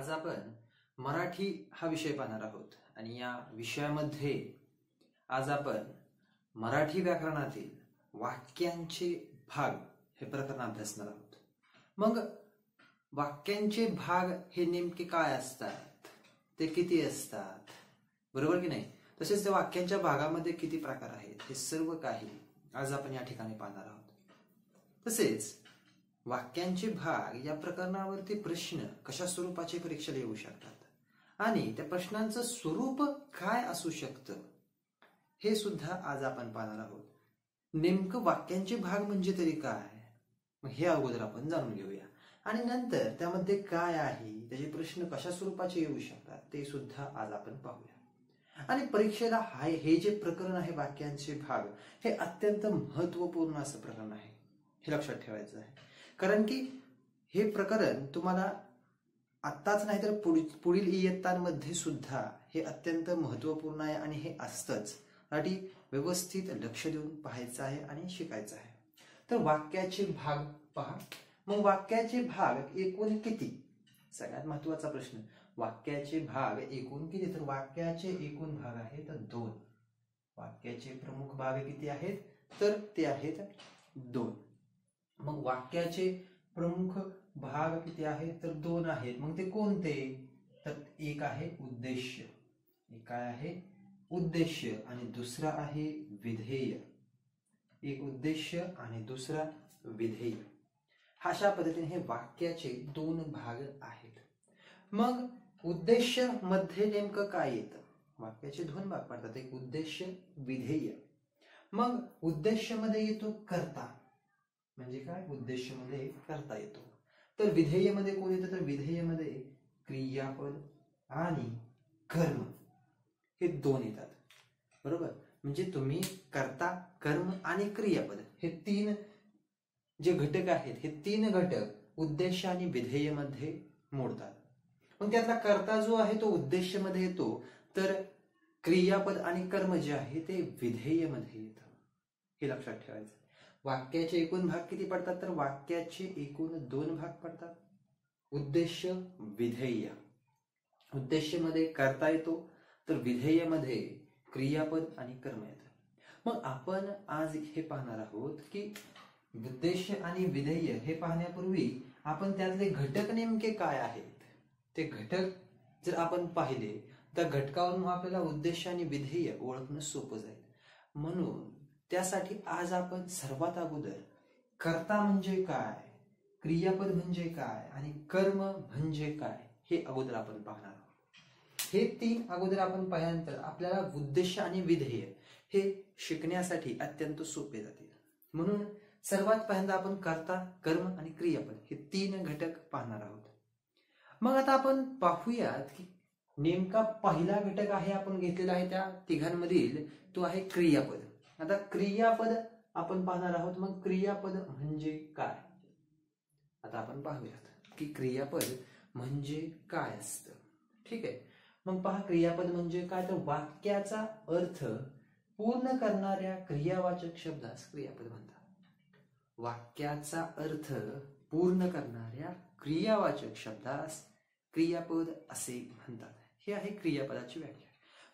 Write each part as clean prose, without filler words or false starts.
आज आपण मराठी हा विषय पाहणार आहोत आणि या विषयामध्ये आज आपण मराठी व्याकरणातील वाक्यांचे भाग हे प्रकरण अभ्यासणार आहोत। मग वाक्यांचे भाग हे नेमके काय असतात, ते किती असतात, बरोबर की नाही, तसेच त्या वाक्यांच्या भागामध्ये किती प्रकार आहेत, हे सर्व काही आज आपण या ठिकाणी पाहणार आहोत। तसेच वाक्यांचे भाग या प्रकरणावरती प्रश्न कशा स्वरूपाचे परीक्षेला येऊ शकतात आणि त्या प्रश्नांचं स्वरूप काय असू शकतं हे सुद्धा आज आपण पाहणार आहोत। नेमकं वाक्यांचे भाग म्हणजे तरी काय, मग हे अगोदर आपण जाणून घेऊया आणि नंतर त्यामध्ये काय आहे, त्याचे प्रश्न कशा स्वरूपाचे येऊ शकतात ते सुद्धा आज आपण पाहूया। आणि परीक्षेला हे जे प्रकरण आहे वाक्यांचे भाग हे अत्यंत महत्वपूर्ण असं प्रकरण आहे, हे लक्षात ठेवायचं आहे। कारण की हे प्रकरण तुम्हाला आत्ताच नाही तर पुढील इयत्तांमध्ये सुद्धा हे अत्यंत महत्वपूर्ण आहे आणि हे असतंच, साठी व्यवस्थित लक्ष देऊन पाहायचं आहे आणि शिकायचं आहे। तर वाक्याचे भाग पहा। मग वाक्याचे भाग एकूण किती, सगळ्यात महत्वाचा प्रश्न, वाक्याचे भाग एकूण किती? तर वाक्याचे एकूण भाग आहेत 2। वाक्याचे प्रमुख भाग किती आहेत? तर ते आहेत 2। मग वाक्याचे प्रमुख भाग किती आहेत? तर 2 आहेत। मग ते कोणते? तर एक आहे उद्देश्य, एक काय आहे? उद्देश्य, आणि दुसरा आहे विधेय। एक उद्देश्य आणि दुसरा विधेय, अशा पद्धतीने हे वाक्याचे 2 भाग आहेत। मग उद्देश्य मध्ये नेमकं काय येतं? वाक्याचे 2 भाग पडतात, एक उद्देश्य, विधेय। मग उद्देश्य मध्ये येतो कर्ता, म्हणजे काय? उद्देश्य मध्ये कर्ता येतो। तर विधेय मध्ये कोण येतं? तर विधेय मध्ये क्रियापद आणि कर्म हे 2 येतात, बरोबर। म्हणजे तुम्ही कर्ता, कर्म आणि क्रियापद हे 3 जे घटक आहेत, हे 3 घटक उद्देश्य आणि विधेय मध्ये मोडतात। मग त्यातला कर्ता जो आहे तो उद्देश्य मध्ये येतो, तर क्रियापद आणि कर्म जे आहे ते विधेय मध्ये येतं, हे लक्षात ठेवायचं। वाक्याचे एकूण भाग किती पडतात? तर वाक्याचे एकूण 2 भाग पडतात, उद्देश्य, विधेय। उद्देश्य मध्ये कर्ता येतो, तर विधेय मध्ये क्रियापद आणि कर्म येतं। मग आपण आज हे पाहणार आहोत की उद्देश्य आणि विधेय हे पाहण्यापूर्वी आपण त्यातले घटक नेमके काय आहेत ते घटक जर आपण पाहिले तर घटकावरून आपल्याला उद्देश्य आणि विधेय ओळखणं सोपं जाईल। म्हणून त्यासाठी आज आपण सर्वात अगोदर कर्ता म्हणजे काय, क्रियापद म्हणजे काय आणि कर्म म्हणजे काय हे अगोदर आपण पाहणार आहोत। हे 3 अगोदर आपण पाहिल्यानंतर आपल्याला उद्देश्य आणि विधेय हे शिकण्यासाठी अत्यंत सोपे जातील। म्हणून सर्वात पहिल्यांदा आपण कर्ता, कर्म आणि क्रियापद हे 3 घटक पाहणार आहोत। मग आता आपण पाहूयात की नेमका पहिला घटक आहे आपण घेतलेला आहे त्या तिघांमधील, तो आहे क्रियापद। आता क्रियापद आपण पाहणार आहोत। मग क्रियापद म्हणजे काय, आता आपण पाहूयात की क्रियापद म्हणजे काय असतं। ठीक आहे, मग पहा क्रियापद म्हणजे काय, तर वाक्याचा अर्थ पूर्ण करणाऱ्या क्रियावाचक शब्दास क्रियापद म्हणतात। वाक्याचा अर्थ पूर्ण करणाऱ्या क्रियावाचक शब्दास क्रियापद असे म्हणतात, हे आहे क्रियापदाची व्याख्या।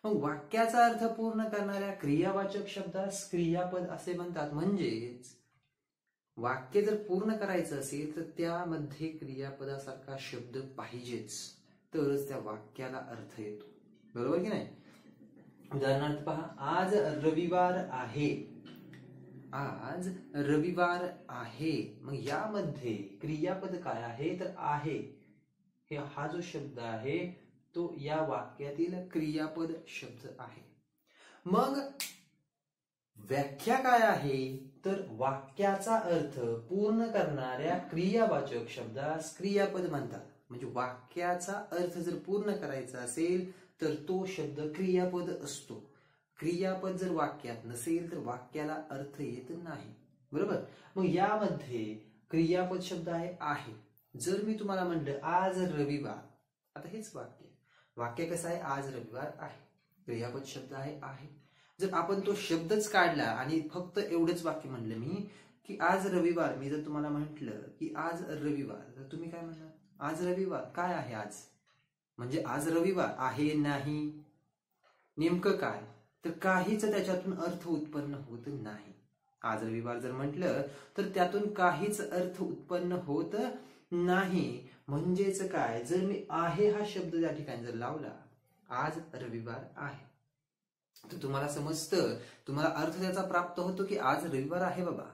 मग वाक्याचा अर्थ पूर्ण करणाऱ्या क्रियावाचक शब्दास क्रियापद असे म्हणतात, म्हणजेच वाक्य जर पूर्ण करायचं असेल तर त्यामध्ये क्रियापदासारखा शब्द पाहिजेच, तरच त्या वाक्याला अर्थ येतो, बरोबर की नाही। उदाहरणार्थ पहा, आज रविवार आहे, आज रविवार आहे। मग यामध्ये क्रियापद काय आहे, तर आहे, हे हा जो शब्द आहे तो या वाक्यातील क्रियापद शब्द आहे। मग व्याख्या काय आहे, तर वाक्याचा अर्थ पूर्ण करणाऱ्या क्रियावाचक शब्दास क्रियापद म्हणतात। म्हणजे वाक्याचा अर्थ जर पूर्ण करायचा असेल तर तो शब्द क्रियापद असतो। क्रियापद जर वाक्यात नसेल तर वाक्याला अर्थ येत नाही, बरोबर। मग यामध्ये क्रियापद शब्द आहे। जर मी तुम्हाला म्हटलं आज रविवार, आता हेच वाक्य कसं आहे, आज रविवार आहे, क्रियापद शब्द आहे। जर आपण तो शब्दच काढला आणि फक्त एवढंच वाक्य म्हणलं मी की आज रविवार, मी जर तुम्हाला म्हटलं की आज रविवार, तर तुम्ही काय म्हणणार? आज रविवार काय आहे आज, म्हणजे आज रविवार आहे नाही नेमकं काय, तर काहीच त्याच्यातून अर्थ उत्पन्न होत नाही. आज रविवार जर म्हटलं तर त्यातून काहीच अर्थ उत्पन्न होत नाही. म्हणजेच काय, जर मी आहे हा शब्द त्या ठिकाणी जर लावला, आज रविवार आहे, तर तुम्हाला समजतं, तुम्हाला अर्थ त्याचा प्राप्त होतो की आज रविवार आहे बाबा.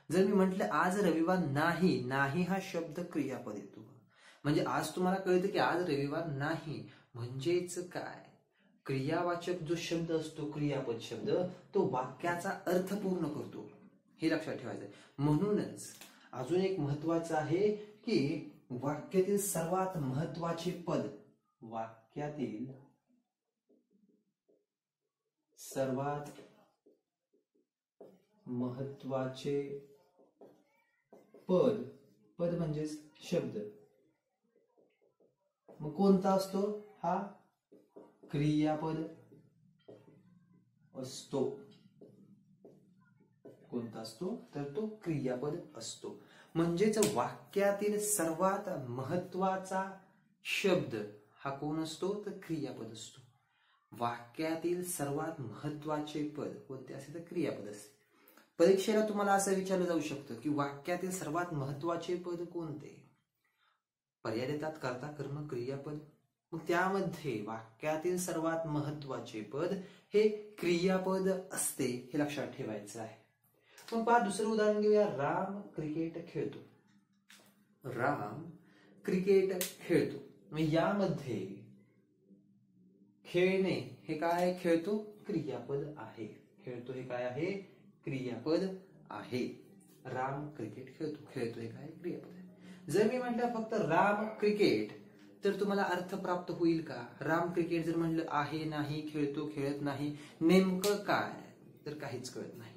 जर मी म्हटलं आज रविवार नाही, नाही हा शब्द क्रियापद येतो, म्हणजे आज तुम्हाला कळतं की आज रविवार नाही. म्हणजेच काय, क्रियावाचक जो शब्द असतो, क्रियापद शब्द, तो वाक्याचा अर्थ पूर्ण करतो, हे लक्षात ठेवायचं. म्हणूनच अजून एक महत्वाचं आहे की वाक्यातील सर्वात महत्वाचे पद, वाक्यातील सर्वात महत्वाचे पद, पद म्हणजे शब्द, मग कोणता असतो, हा क्रियापद असतो. कोणता असतो, तर तो क्रियापद असतो. म्हणजेच वाक्यातील सर्वात महत्वाचा शब्द हा कोण असतो, तर क्रियापद असतो. वाक्यातील सर्वात महत्वाचे पद कोणते असते, तर क्रियापद असते. परीक्षेला तुम्हाला असं विचारलं जाऊ शकतं की वाक्यातील सर्वात महत्वाचे पद कोणते, पर्याय देतात कर्ता, कर्म, क्रियापद. मग त्यामध्ये वाक्यातील सर्वात महत्वाचे पद हे क्रियापद असते, हे लक्षात ठेवायचं आहे. मग पहा, दुसरं उदाहरण घेऊया. राम क्रिकेट खेळतो. राम क्रिकेट खेळतो. मग यामध्ये खेळणे हे काय, खेळतो क्रियापद आहे. खेळतो हे काय आहे, क्रियापद आहे. राम क्रिकेट खेळतो, खेळतो हे काय, क्रियापद आहे. जर मी म्हटलं फक्त राम क्रिकेट, तर तुम्हाला अर्थ प्राप्त होईल का? राम क्रिकेट जर म्हटलं आहे नाही, खेळतो खेळत नाही, नेमकं काय, तर काहीच कळत नाही.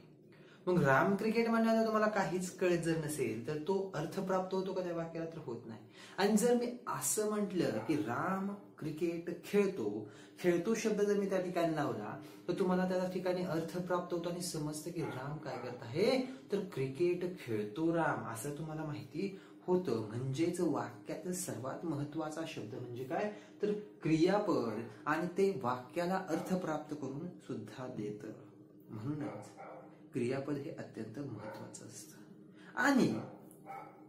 मग राम क्रिकेट म्हणल्यावर तुम्हाला काहीच कळत जर नसेल, तर तो अर्थ प्राप्त होतो का त्या वाक्याला, तर होत नाही. आणि जर मी असं म्हटलं की राम क्रिकेट खेळतो, खेळतो शब्द जर मी त्या ठिकाणी लावला, तर तुम्हाला त्या ठिकाणी अर्थ प्राप्त होतो आणि समजतं की राम काय करत आहे, तर क्रिकेट खेळतो राम, असं तुम्हाला माहिती होतं. म्हणजेच वाक्यातील सर्वात महत्वाचा शब्द म्हणजे काय, तर क्रियापद, आणि ते वाक्याला अर्थ प्राप्त करून सुद्धा देतं. म्हणूनच क्रियापद हे अत्यंत महत्वाचं असतं. आणि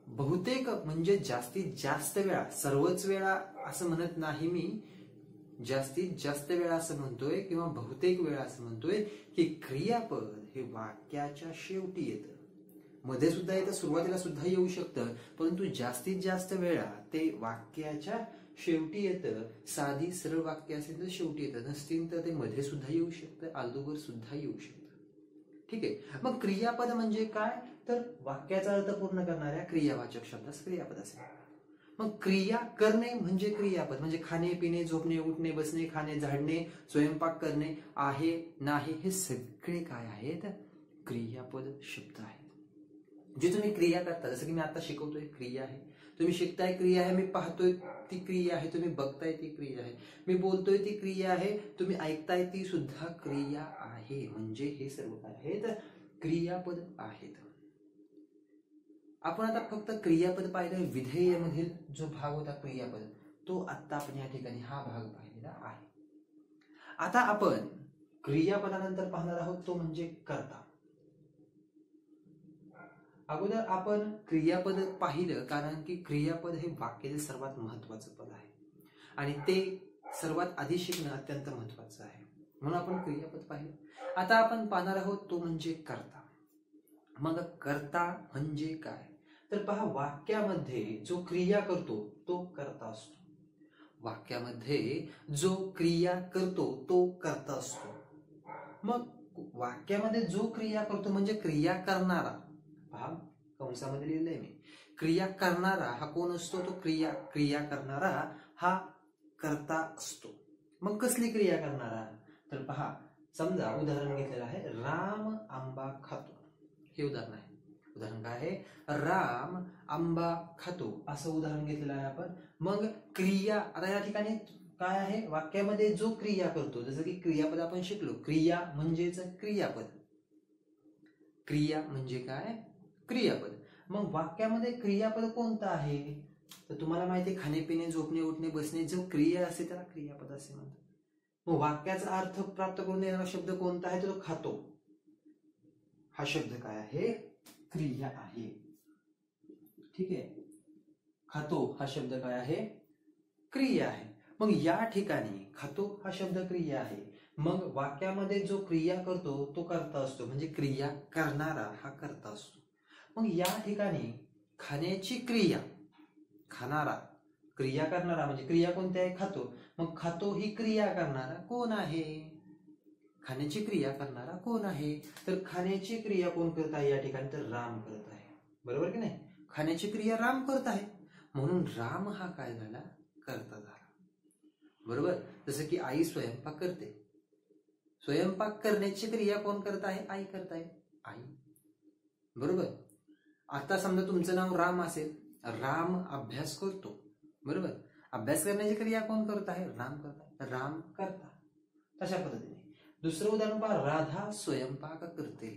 बहुतेक म्हणजे जास्तीत जास्त वेळा, सर्वच वेळा असं म्हणत नाही मी, जास्तीत जास्त वेळा असं म्हणतोय किंवा बहुतेक वेळा असं म्हणतोय की क्रियापद हे वाक्याच्या शेवटी येतं. मध्ये सुद्धा येतं, सुरुवातीला सुद्धा येऊ शकतं, परंतु जास्तीत जास्त वेळा ते वाक्याच्या शेवटी येतं. साधी सरळ वाक्य असेल तर शेवटी येतं, नसतील तर ते मध्ये सुद्धा येऊ शकतं, अगोदर सुद्धा येऊ शकतं. ठीक आहे. मग क्रियापद म्हणजे काय, तर वाक्याचा अर्थ पूर्ण करणाऱ्या क्रियावाचक शब्दास क्रियापद असेल. मग क्रिया करणे म्हणजे क्रियापद, म्हणजे खाणे, पिणे, झोपणे, उठणे, बसणे, खाणे, झाडणे, स्वयंपाक करणे, आहे नाही, हे सगळे काय आहेत, क्रियापद शब्द आहेत. जे तुम्ही क्रिया करता, जसं की मी आता शिकवतोय क्रिया आहे, तुम्ही शिकताय क्रिया आहे, मी पाहतोय ती क्रिया आहे, तुम्ही बघताय ती क्रिया आहे, मी बोलतोय ती क्रिया आहे, तुम्ही ऐकताय ती सुद्धा क्रिया आहे. म्हणजे हे सर्व काय आहेत, क्रियापद आहेत. आपण आता फक्त क्रियापद पाहिलं, विधेय मधील जो भाग होता क्रियापद, तो आता आपण या ठिकाणी हा भाग पाहिलेला आहे. आता आपण क्रियापदानंतर पाहणार आहोत तो म्हणजे कर्ता. अगोदर आपण क्रियापद पाहिलं, कारण की क्रियापद हे वाक्यातील सर्वात महत्वाचं पद आहे आणि ते सर्वात आधी शिकणं अत्यंत महत्वाचं आहे, म्हणून आपण क्रियापद पाहिलं. आता आपण पाहणार आहोत तो म्हणजे कर्ता. मग कर्ता म्हणजे काय, तर पहा, वाक्यामध्ये जो क्रिया करतो तो कर्ता असतो. वाक्यामध्ये जो क्रिया करतो तो कर्ता असतो. मग वाक्यामध्ये जो क्रिया करतो म्हणजे क्रिया करणारा, पहा कंसामध्ये लिहिलंय मी, क्रिया करणारा हा कोण असतो, तो क्रिया करणारा हा कर्ता असतो. मग कसली क्रिया करणारा, तर पहा, समजा उदाहरण घेतलेलं आहे, राम आंबा खातो, हे उदाहरण आहे. उदाहरण काय आहे, राम आंबा खातो, असं उदाहरण घेतलेलं आहे आपण. मग क्रिया, आता या ठिकाणी काय आहे, वाक्यामध्ये जो क्रिया करतो, जसं की क्रियापद आपण शिकलो, क्रिया म्हणजेच क्रियापद, क्रिया म्हणजे काय, क्रियापद. मग वाक्यामध्ये क्रियापद कोणतं आहे, तर तुम्हाला माहिती आहे खाणे पिणे झोपणे उठणे बसणे जो क्रिया असते त्याला क्रियापद असे म्हणतात. मग वाक्याचा अर्थ प्राप्त करून देणारा शब्द कोणता आहे? तो खातो. हा शब्द काय आहे? क्रिया आहे. ठीक आहे, खातो हा शब्द काय आहे? क्रिया आहे. मग या ठिकाणी खातो हा शब्द क्रिया आहे. मग वाक्यामध्ये जो क्रिया करतो तो कर्ता असतो, म्हणजे क्रिया करणारा हा कर्ता असतो. मग या ठिकाणी खाण्याची क्रिया, खाणारा क्रिया करणारा म्हणजे क्रिया कोणती आहे? खातो. मग खातो ही क्रिया करणारा कोण आहे? खाण्याची क्रिया करणारा कोण आहे? तर खाण्याची क्रिया कोण करत आहे या ठिकाणी? तर राम करत आहे. बरोबर की नाही? खाण्याची क्रिया राम करत आहे, म्हणून राम हा काय झाला? कर्ता झाला. बरोबर. जसं की आई स्वयंपाक करते, स्वयंपाक करण्याची क्रिया कोण करत आहे? आई करत आहे, आई. बरोबर. आता समजा तुमचं नाव राम असेल, राम अभ्यास करतो. बरोबर. अभ्यास करण्याची क्रिया कोण करत आहे? राम करत आहे, राम करता. तशा पद्धतीने दुसरं उदाहरण पहा, राधा स्वयंपाक करते.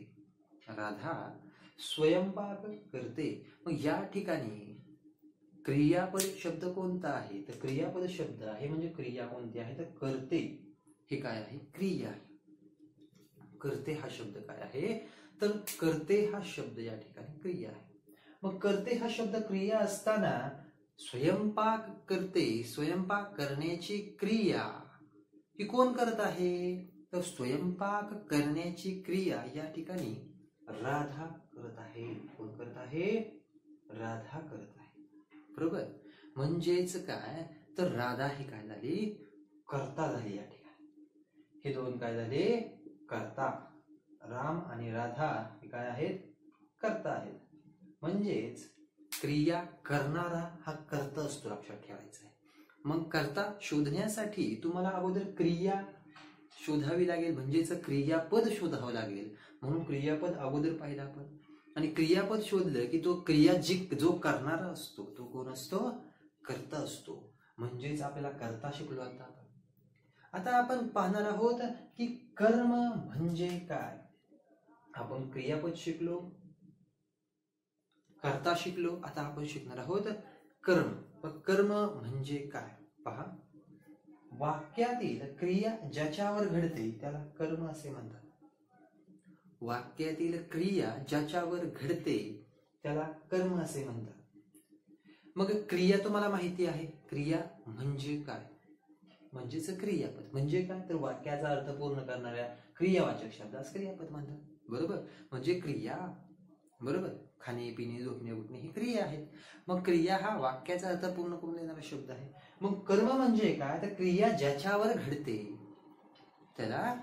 राधा स्वयंपाक करते. मग या ठिकाणी क्रियापद शब्द कोणता आहे? तर क्रियापद शब्द आहे, म्हणजे क्रिया कोणती आहे? तर करते. हे काय आहे? क्रिया आहे. करते हा शब्द काय आहे? तर करते हा शब्द या ठिकाणी क्रिया आहे. मग करते हा शब्द क्रिया असताना स्वयंपाक करते, स्वयंपाक करण्याची क्रिया ही कोण करत आहे? तर स्वयंपाक करण्याची क्रिया या ठिकाणी राधा करत आहे. कोण करत आहे? राधा करत आहे. बरोबर. म्हणजेच काय? तर राधा ही काय झाली? कर्ता झाली या ठिकाणी. हे दोन काय झाले? कर्ता. राम आणि राधा हे काय आहेत? कर्ता आहेत. म्हणजेच क्रिया करणारा हा कर्ता असतो, लक्षात ठेवायचा आहे. मग कर्ता शोधण्यासाठी तुम्हाला अगोदर क्रिया शोधावी लागेल, म्हणजेच क्रियापद शोधावं लागेल. म्हणून क्रियापद अगोदर पाहिलं आपण, आणि क्रियापद शोधलं की तो क्रिया जो करणारा असतो तो कोण असतो? कर्ता असतो. म्हणजेच आपल्याला कर्ता शिकलो. आता आपण पाहणार आहोत की कर्म म्हणजे काय. आपण क्रियापद शिकलो, कर्ता शिकलो, आता आपण शिकणार आहोत कर्म. कर्म म्हणजे काय पहा. वाक्यातील क्रिया ज्याच्यावर घडते त्याला कर्म असे म्हणतात. वाक्यातील क्रिया ज्याच्यावर घडते त्याला कर्म असे म्हणतात. मग क्रिया तुम्हाला माहिती आहे, क्रिया म्हणजे काय? म्हणजेच क्रियापद. म्हणजे काय? तर वाक्याचा अर्थ पूर्ण करणाऱ्या क्रियावाचक शब्दास क्रियापद म्हणतात. बरोबर. म्हणजे क्रिया. बरोबर. खाणे पिणे झोपणे उठणे ही क्रिया आहेत. मग क्रिया हा वाक्याचा अर्थ पूर्ण करून देणारा शब्द आहे. मग कर्म म्हणजे काय? तर क्रिया ज्याच्यावर घडते त्याला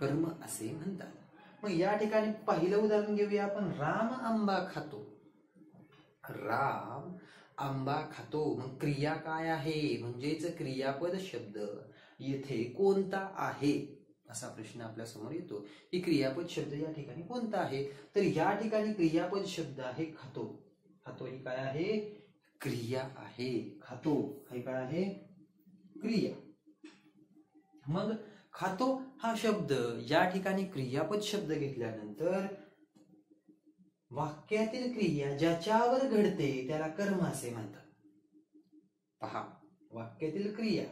कर्म असे म्हणतात. मग या ठिकाणी पहिलं उदाहरण घेऊया आपण. राम आंबा खातो. राम आंबा खातो. मग क्रिया काय आहे? म्हणजेच क्रियापद शब्द येथे कोणता आहे असा प्रश्न आपल्या समोर येतो की क्रियापद शब्द या ठिकाणी कोणता आहे? तर या ठिकाणी क्रियापद शब्द आहे खातो. खातो ही काय आहे? क्रिया आहे. खातो हे काय आहे? क्रिया. मग खातो हा शब्द या ठिकाणी क्रियापद शब्द घेतल्यानंतर वाक्यातील क्रिया ज्याच्यावर घडते त्याला कर्म असे म्हणतात. पहा, वाक्यातील क्रिया.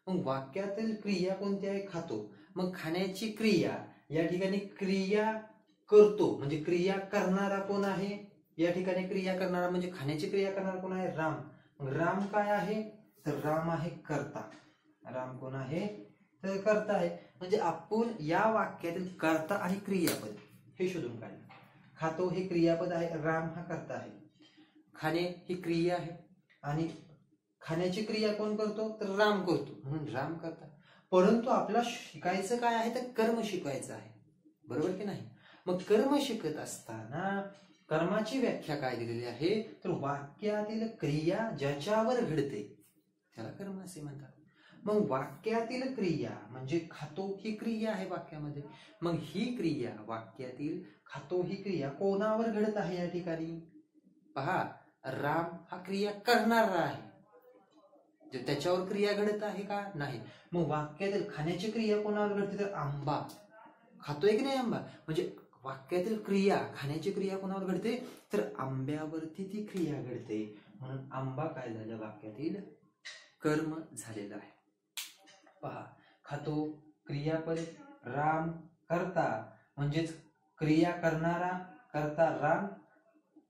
मग वाक्यातील क्रिया कोणती आहे? खातो. मग खाण्याची क्रिया या ठिकाणी क्रिया करतो, म्हणजे क्रिया करणारा कोण आहे? या ठिकाणी क्रिया करणारा म्हणजे खाण्याची क्रिया करणारा कोण आहे? राम. मग राम काय आहे? तर राम आहे कर्ता. राम कोण आहे? तर कर्ता आहे. म्हणजे आपण या वाक्यातील कर्ता आणि क्रियापद हे शोधून काढलं. खातो हे क्रियापद आहे, राम हा कर्ता आहे. खाणे ही क्रिया आहे आणि खाण्याची क्रिया कोण करतो? तर राम करतो, म्हणून राम करता. परंतु आपल्याला शिकायचं काय आहे? तर कर्म शिकायचं आहे. बरोबर की नाही? मग कर्म शिकत असताना कर्माची व्याख्या काय दिलेली आहे? तर वाक्यातील क्रिया ज्याच्यावर घडते त्याला कर्म असे म्हणतात. मग वाक्यातील क्रिया म्हणजे खातो ही क्रिया आहे वाक्यामध्ये. मग ही क्रिया वाक्यातील खातो ही क्रिया कोणावर घडत आहे या ठिकाणी? पहा, राम हा क्रिया करणारा आहे. त्याच्यावर क्रिया घडत आहे का? नाही. मग वाक्यातील खाण्याची क्रिया कोणावर घडते? तर आंबा खातोय की नाही आंबा. म्हणजे वाक्यातील क्रिया, खाण्याची क्रिया कोणावर घडते, तर आंब्यावरती ती क्रिया घडते. म्हणून आंबा काय झालं, वाक्यातील कर्म झालेलं आहे. पहा, खातो क्रियापद, राम कर्ता म्हणजेच क्रिया करणारा, कर्ता राम,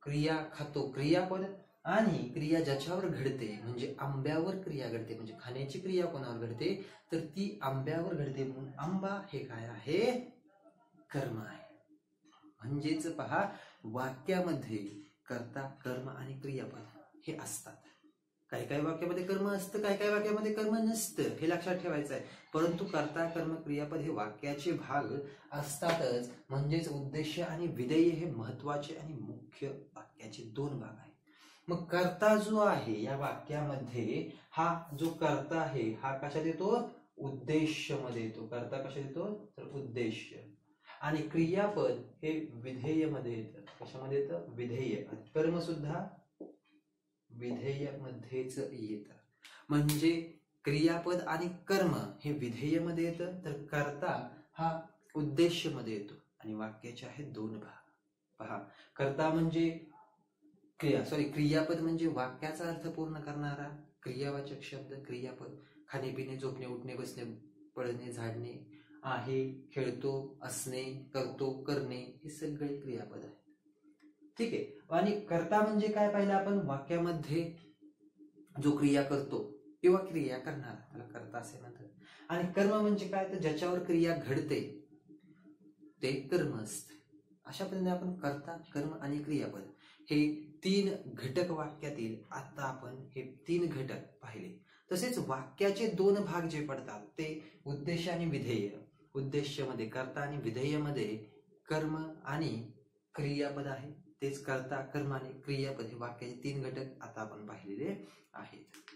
क्रिया खातो क्रियापद, आणि क्रिया ज्याच्यावर घडते म्हणजे आंब्यावर क्रिया घडते, म्हणजे खाण्याची क्रिया कोणावर घडते, तर ती आंब्यावर घडते. म्हणून आंबा हे काय आहे, कर्म आहे. म्हणजेच पहा, वाक्यामध्ये कर्ता, कर्म आणि क्रियापद हे असतात. काही काही वाक्यामध्ये कर्म असतं, काही काही वाक्यामध्ये कर्म नसतं, हे लक्षात ठेवायचं आहे. परंतु कर्ता, कर्म, क्रियापद हे वाक्याचे भाग असतातच. म्हणजेच उद्देश आणि विधेय हे महत्वाचे आणि मुख्य वाक्याचे दोन भाग आहेत. मग कर्ता जो आहे या वाक्यामध्ये, हा जो कर्ता आहे हा कशात येतो, उद्देश मध्ये येतो. कर्ता कशात येतो, तर उद्देश. आणि क्रियापद हे विधेय मध्ये येतं. कशामध्ये येतं, विधेय. कर्म सुद्धा विधेय मध्येच येतं. म्हणजे क्रियापद आणि कर्म हे विधेय मध्ये येतं, तर कर्ता हा उद्देश मध्ये येतो. आणि वाक्याचे आहेत दोन भाग. पहा, कर्ता म्हणजे क्रियापद म्हणजे वाक्याचा अर्थ पूर्ण करणारा क्रियावाचक शब्द क्रियापद. खाणे, पिणे, झोपणे, उठणे, बसणे, पळणे, झाडणे, आहे, खेळतो, असणे, करतो, करणे, हे सगळे क्रियापद आहेत. ठीक आहे. आणि कर्ता म्हणजे काय पाहिलं आपण, वाक्यामध्ये जो क्रिया करतो किंवा क्रिया करणारा त्याला कर्ता असे म्हणतात. आणि कर्म म्हणजे काय, तर ज्याच्यावर क्रिया घडते ते कर्म असते. अशा पद्धतीने आपण कर्ता, कर्म आणि क्रियापद हे तीन घटक वाक्यातील आता आपण हे तीन घटक पाहिले. तसेच वाक्याचे दोन भाग जे पडतात ते उद्देश आणि विधेय. उद्देश मध्ये कर्ता आणि विधेय मध्ये कर्म आणि क्रियापद आहे. तेच कर्ता, कर्म आणि क्रियापद हे वाक्याचे तीन घटक आता आपण पाहिलेले आहेत.